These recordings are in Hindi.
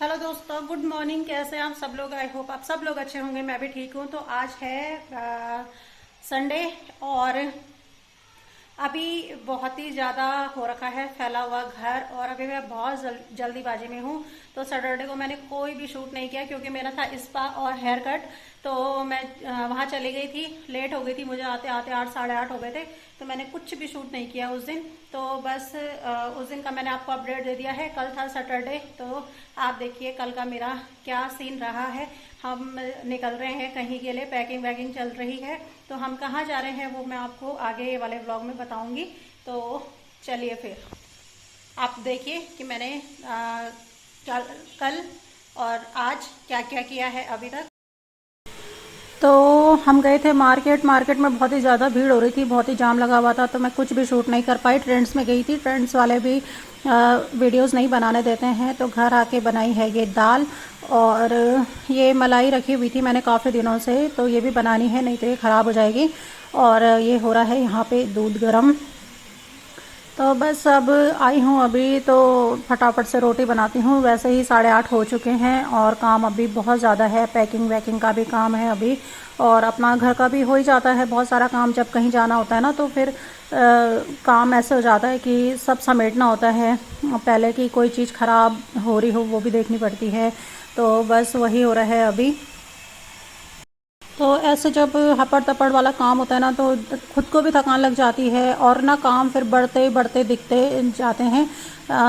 हेलो दोस्तों, गुड मॉर्निंग। कैसे हैं आप सब लोग? आई होप आप सब लोग अच्छे होंगे। मैं भी ठीक हूँ। तो आज है संडे और अभी बहुत ही ज़्यादा हो रखा है फैला हुआ घर, और अभी मैं बहुत जल्दीबाजी में हूँ। तो सैटरडे को मैंने कोई भी शूट नहीं किया क्योंकि मेरा था स्पा और हेयर कट। तो मैं वहाँ चली गई थी, लेट हो गई थी, मुझे आते आते 8 साढ़े 8 हो गए थे। तो मैंने कुछ भी शूट नहीं किया उस दिन। तो बस उस दिन का मैंने आपको अपडेट दे दिया है। कल था सैटरडे, तो आप देखिए कल का मेरा क्या सीन रहा है। हम निकल रहे हैं कहीं के लिए, पैकिंग वैकिंग चल रही है। तो हम कहाँ जा रहे हैं वो मैं आपको आगे वाले ब्लॉग में बताऊंगी। तो चलिए फिर आप देखिए कि मैंने कल और आज क्या क्या किया है अभी तक। तो हम गए थे मार्केट। मार्केट में बहुत ही ज़्यादा भीड़ हो रही थी, बहुत ही जाम लगा हुआ था, तो मैं कुछ भी शूट नहीं कर पाई। ट्रेंड्स में गई थी, ट्रेंड्स वाले भी वीडियोस नहीं बनाने देते हैं। तो घर आके बनाई है ये दाल, और ये मलाई रखी हुई थी मैंने काफ़ी दिनों से, तो ये भी बनानी है, नहीं तो ये ख़राब हो जाएगी। और ये हो रहा है यहाँ पे दूध गरम। तो बस अब आई हूँ अभी, तो फटाफट से रोटी बनाती हूँ। वैसे ही 8:30 हो चुके हैं और काम अभी बहुत ज़्यादा है, पैकिंग वैकिंग का भी काम है अभी, और अपना घर का भी हो ही जाता है बहुत सारा काम। जब कहीं जाना होता है ना, तो फिर काम ऐसे हो जाता है कि सब समेटना होता है। पहले की कोई चीज़ ख़राब हो रही हो वो भी देखनी पड़ती है। तो बस वही हो रहा है अभी। तो ऐसे जब हपड़ तपड़ वाला काम होता है ना, तो खुद को भी थकान लग जाती है, और ना काम फिर बढ़ते बढ़ते दिखते जाते हैं।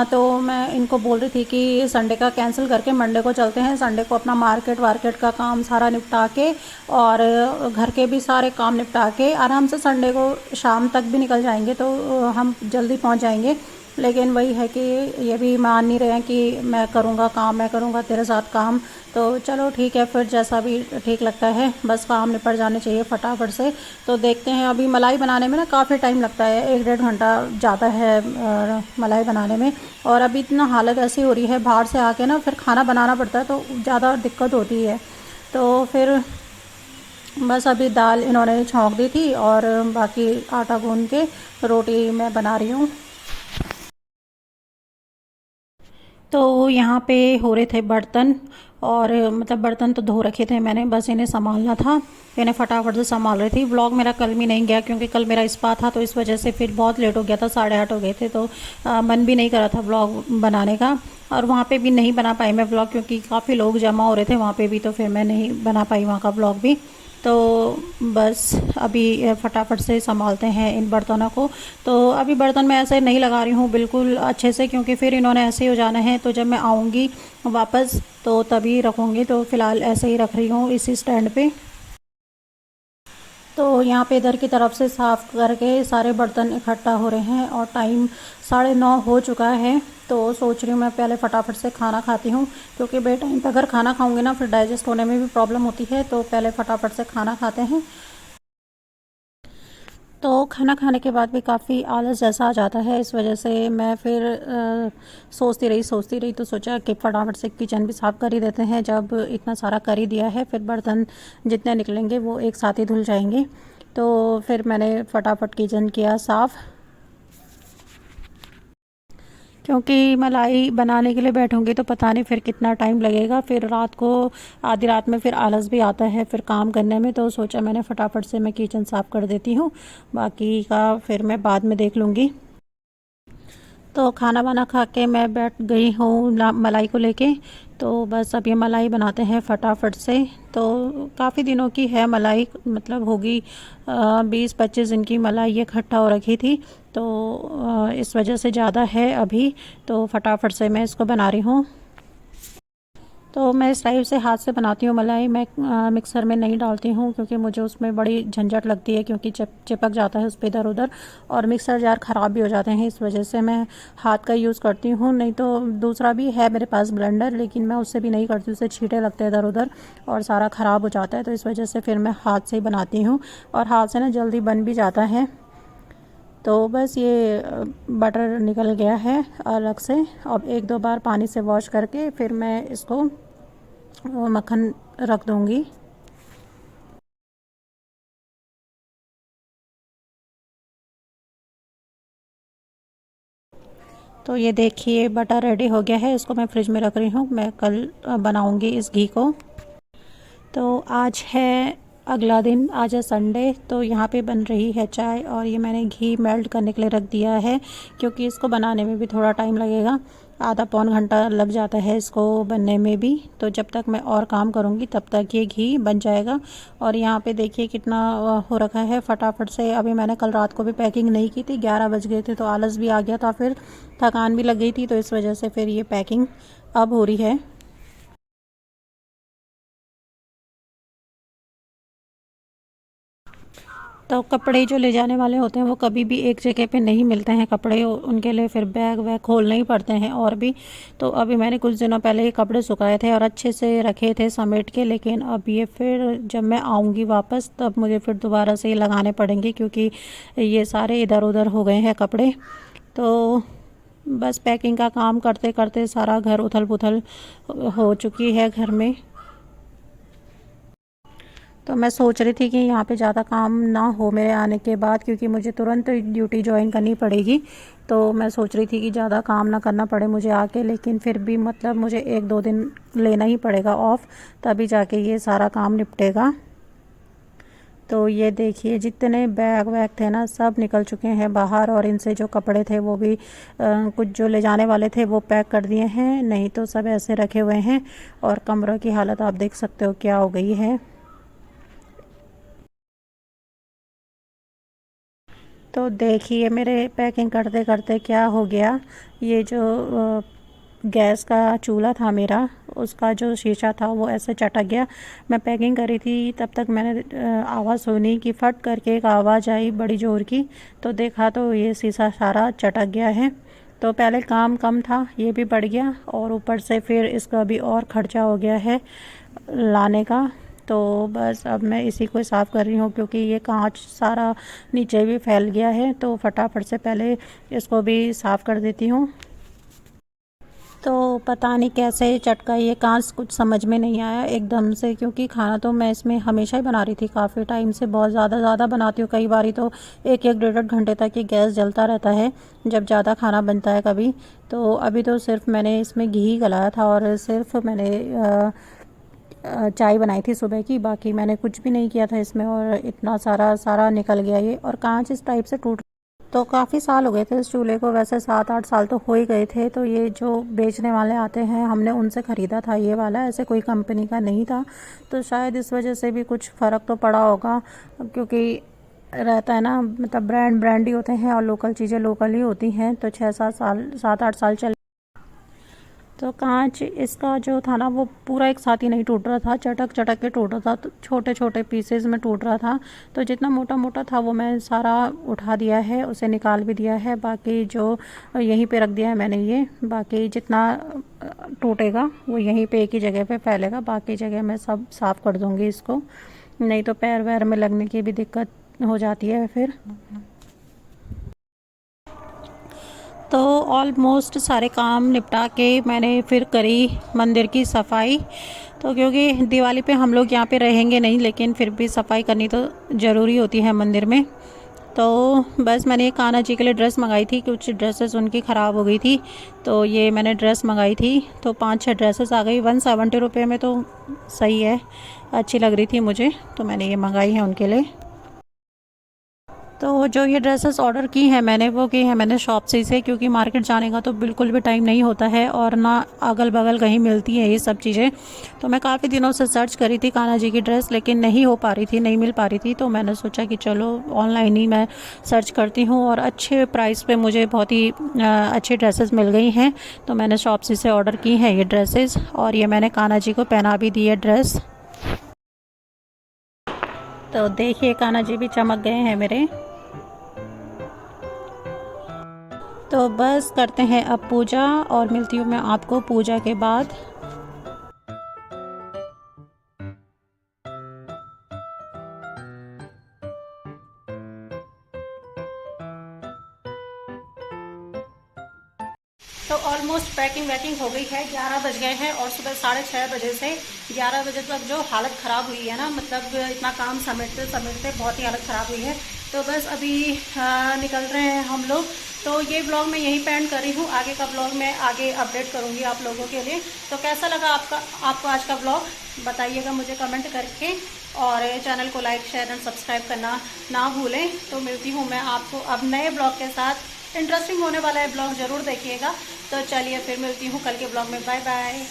तो मैं इनको बोल रही थी कि संडे का कैंसिल करके मंडे को चलते हैं। संडे को अपना मार्केट वार्केट का काम सारा निपटा के, और घर के भी सारे काम निपटा के आराम से संडे को शाम तक भी निकल जाएंगे, तो हम जल्दी पहुंच जाएंगे। लेकिन वही है कि ये भी मान नहीं रहे हैं कि मैं करूँगा काम, मैं करूँगा तेरे साथ काम। तो चलो ठीक है, फिर जैसा भी ठीक लगता है, बस काम निपट जाने चाहिए फटाफट से। तो देखते हैं। अभी मलाई बनाने में ना काफ़ी टाइम लगता है, 1 डेढ़ घंटा जाता है मलाई बनाने में। और अभी इतना हालत ऐसी हो रही है, बाहर से आके ना फिर खाना बनाना पड़ता है, तो ज़्यादा दिक्कत होती है। तो फिर बस अभी दाल इन्होंने छौंक दी थी, और बाकी आटा गूंद के रोटी मैं बना रही हूँ। तो यहाँ पे हो रहे थे बर्तन, और मतलब बर्तन तो धो रखे थे मैंने, बस इन्हें संभालना था। इन्हें फटाफट से संभाल रही थी। व्लॉग मेरा कल भी नहीं गया क्योंकि कल मेरा स्पा था, तो इस वजह से फिर बहुत लेट हो गया था, 8:30 हो गए थे। तो मन भी नहीं करा था व्लॉग बनाने का, और वहाँ पे भी नहीं बना पाई मैं व्लॉग क्योंकि काफ़ी लोग जमा हो रहे थे वहाँ पे भी, तो फिर मैं नहीं बना पाई वहाँ का व्लॉग भी। तो बस अभी फटाफट से संभालते हैं इन बर्तनों को। तो अभी बर्तन मैं ऐसे नहीं लगा रही हूँ बिल्कुल अच्छे से, क्योंकि फिर इन्होंने ऐसे ही हो जाना है। तो जब मैं आऊँगी वापस तो तभी रखूँगी। तो फ़िलहाल ऐसे ही रख रही हूँ इसी स्टैंड पे। तो यहाँ पे इधर की तरफ से साफ़ करके सारे बर्तन इकट्ठा हो रहे हैं, और टाइम 9:30 हो चुका है। तो सोच रही हूँ मैं पहले फटाफट से खाना खाती हूँ, क्योंकि बे टाइम पे अगर खाना खाऊंगी ना फिर डाइजेस्ट होने में भी प्रॉब्लम होती है। तो पहले फटाफट से खाना खाते हैं। तो खाना खाने के बाद भी काफ़ी आलस जैसा आ जाता है, इस वजह से मैं फिर सोचती रही, तो सोचा कि फटाफट से किचन भी साफ़ कर ही देते हैं। जब इतना सारा कर ही दिया है, फिर बर्तन जितने निकलेंगे वो एक साथ ही धुल जाएंगे। तो फिर मैंने फटाफट किचन किया साफ़, क्योंकि मलाई बनाने के लिए बैठूंगी तो पता नहीं फिर कितना टाइम लगेगा। फिर रात को आधी रात में फिर आलस भी आता है फिर काम करने में। तो सोचा मैंने फटाफट से मैं किचन साफ़ कर देती हूँ, बाकी का फिर मैं बाद में देख लूँगी। तो खाना वाना खा के मैं बैठ गई हूँ मलाई को लेके। तो बस अब ये मलाई बनाते हैं फटाफट से। तो काफ़ी दिनों की है मलाई, मतलब होगी 20-25 दिन की मलाई ये इकट्ठा हो रखी थी। तो इस वजह से ज़्यादा है अभी। तो फटाफट से मैं इसको बना रही हूँ। तो मैं इस टाइप से हाथ से बनाती हूँ मलाई। मैं मिक्सर में नहीं डालती हूँ क्योंकि मुझे उसमें बड़ी झंझट लगती है, क्योंकि चिपक जाता है उस पर इधर उधर, और मिक्सर जार ख़राब भी हो जाते हैं। इस वजह से मैं हाथ का यूज़ करती हूँ। नहीं तो दूसरा भी है मेरे पास ब्लेंडर, लेकिन मैं उससे भी नहीं करती, उससे छींटे लगते हैं इधर उधर और सारा ख़राब हो जाता है। तो इस वजह से फिर मैं हाथ से ही बनाती हूँ, और हाथ से ना जल्दी बन भी जाता है। तो बस ये बटर निकल गया है अलग से। अब 1-2 बार पानी से वॉश करके फिर मैं इसको मक्खन रख दूँगी। तो ये देखिए बटर रेडी हो गया है, इसको मैं फ्रिज में रख रही हूँ, मैं कल बनाऊँगी इस घी को। तो आज है अगला दिन, आज है संडे। तो यहाँ पे बन रही है चाय और ये मैंने घी मेल्ट करने के लिए रख दिया है, क्योंकि इसको बनाने में भी थोड़ा टाइम लगेगा, आधा पौन घंटा लग जाता है इसको बनने में भी। तो जब तक मैं और काम करूँगी तब तक ये घी बन जाएगा। और यहाँ पे देखिए कितना हो रखा है फटाफट से। अभी मैंने कल रात को भी पैकिंग नहीं की थी, 11 बज गए थे, तो आलस भी आ गया था, फिर थकान भी लग गई थी, तो इस वजह से फिर ये पैकिंग अब हो रही है। तो कपड़े जो ले जाने वाले होते हैं वो कभी भी एक जगह पे नहीं मिलते हैं कपड़े, उनके लिए फिर बैग वैग खोलने ही पड़ते हैं और भी। तो अभी मैंने कुछ दिनों पहले ये कपड़े सुखाए थे और अच्छे से रखे थे समेट के, लेकिन अब ये फिर जब मैं आऊँगी वापस तब मुझे फिर दोबारा से ये लगाने पड़ेंगे, क्योंकि ये सारे इधर उधर हो गए हैं कपड़े। तो बस पैकिंग का काम करते करते सारा घर उथल पुथल हो चुकी है घर में। तो मैं सोच रही थी कि यहाँ पे ज़्यादा काम ना हो मेरे आने के बाद, क्योंकि मुझे तुरंत ड्यूटी ज्वाइन करनी पड़ेगी। तो मैं सोच रही थी कि ज़्यादा काम ना करना पड़े मुझे आके, लेकिन फिर भी मतलब मुझे 1-2 दिन लेना ही पड़ेगा ऑफ़, तभी जाके ये सारा काम निपटेगा। तो ये देखिए जितने बैग वैग थे ना सब निकल चुके हैं बाहर, और इनसे जो कपड़े थे वो भी कुछ जो ले जाने वाले थे वो पैक कर दिए हैं, नहीं तो सब ऐसे रखे हुए हैं। और कमरों की हालत आप देख सकते हो क्या हो गई है। तो देखिए मेरे पैकिंग करते करते क्या हो गया, ये जो गैस का चूल्हा था मेरा, उसका जो शीशा था वो ऐसे चटक गया। मैं पैकिंग करी थी तब तक मैंने आवाज़ सुनी कि फट करके एक आवाज़ आई बड़ी ज़ोर की, तो देखा तो ये शीशा सारा चटक गया है। तो पहले काम कम था, ये भी बढ़ गया, और ऊपर से फिर इसका भी और खर्चा हो गया है लाने का। तो बस अब मैं इसी को साफ़ कर रही हूँ, क्योंकि ये कांच सारा नीचे भी फैल गया है, तो फटाफट से पहले इसको भी साफ़ कर देती हूँ। तो पता नहीं कैसे चटका ये कांच, कुछ समझ में नहीं आया एकदम से, क्योंकि खाना तो मैं इसमें हमेशा ही बना रही थी काफ़ी टाइम से, बहुत ज़्यादा बनाती हूँ। कई बारी तो 1-1 डेढ़ घंटे तक ये गैस जलता रहता है जब ज़्यादा खाना बनता है कभी। तो अभी तो सिर्फ मैंने इसमें घी गलाया था और सिर्फ मैंने चाय बनाई थी सुबह की, बाकी मैंने कुछ भी नहीं किया था इसमें, और इतना सारा निकल गया ये। और कांच इस टाइप से टूट, तो काफ़ी साल हो गए थे इस चूल्हे को, वैसे 7-8 साल तो हो ही गए थे। तो ये जो बेचने वाले आते हैं हमने उनसे ख़रीदा था ये वाला, ऐसे कोई कंपनी का नहीं था। तो शायद इस वजह से भी कुछ फ़र्क तो पड़ा होगा, क्योंकि रहता है ना, मतलब ब्रांड ही होते हैं और लोकल चीज़ें लोकल ही होती हैं। तो 7-8 साल चल। तो कांच इसका जो था ना वो पूरा एक साथ ही नहीं टूट रहा था, चटक चटक के टूट रहा था, तो छोटे छोटे पीसेस में टूट रहा था। तो जितना मोटा मोटा था वो मैं सारा उठा दिया है, उसे निकाल भी दिया है, बाकी जो यहीं पे रख दिया है मैंने ये, बाकी जितना टूटेगा वो यहीं पे एक ही जगह पे फैलेगा, बाकी जगह मैं सब साफ़ कर दूँगी इसको, नहीं तो पैर वैर में लगने की भी दिक्कत हो जाती है फिर। तो ऑलमोस्ट सारे काम निपटा के मैंने फिर करी मंदिर की सफाई। तो क्योंकि दिवाली पे हम लोग यहाँ पे रहेंगे नहीं, लेकिन फिर भी सफाई करनी तो ज़रूरी होती है मंदिर में। तो बस मैंने कान्हा जी के लिए ड्रेस मंगाई थी, कुछ ड्रेसेस उनकी ख़राब हो गई थी, तो ये मैंने ड्रेस मंगाई थी। तो 5-6 ड्रेसेस आ गई 170 रुपये में, तो सही है, अच्छी लग रही थी मुझे, तो मैंने ये मंगाई है उनके लिए। तो जो ये ड्रेसेस ऑर्डर की हैं मैंने, वो की है मैंने शॉप्सी से, क्योंकि मार्केट जाने का तो बिल्कुल भी टाइम नहीं होता है, और ना अगल बगल कहीं मिलती हैं ये सब चीज़ें। तो मैं काफ़ी दिनों से सर्च करी थी कान्हा जी की ड्रेस, लेकिन नहीं हो पा रही थी, नहीं मिल पा रही थी। तो मैंने सोचा कि चलो ऑनलाइन ही मैं सर्च करती हूँ, और अच्छे प्राइस पर मुझे बहुत ही अच्छी ड्रेसेस मिल गई हैं। तो मैंने शॉप्सी से ऑर्डर की हैं ये ड्रेसेस, और ये मैंने कान्हा जी को पहना भी दी है ड्रेस। तो देखिए कान्हा जी भी चमक गए हैं मेरे। तो बस करते हैं अब पूजा, और मिलती हूँ मैं आपको पूजा के बाद। तो ऑलमोस्ट पैकिंग वैकिंग हो गई है, 11 बज गए हैं, और सुबह 6:30 बजे से 11 बजे तक जो हालत ख़राब हुई है ना, मतलब इतना काम समेटते समेटते बहुत ही हालत ख़राब हुई है। तो बस अभी निकल रहे हैं हम लोग, तो ये ब्लॉग मैं यहीं पे एंड कर रही हूँ। आगे का ब्लॉग मैं आगे अपडेट करूँगी आप लोगों के लिए। तो कैसा लगा आपको आज का ब्लॉग बताइएगा मुझे कमेंट करके, और चैनल को लाइक शेयर एंड सब्सक्राइब करना ना भूलें। तो मिलती हूँ मैं आपको अब नए ब्लॉग के साथ। इंटरेस्टिंग होने वाला है ब्लॉग, ज़रूर देखिएगा। तो चलिए फिर मिलती हूँ कल के ब्लॉग में। Bye bye.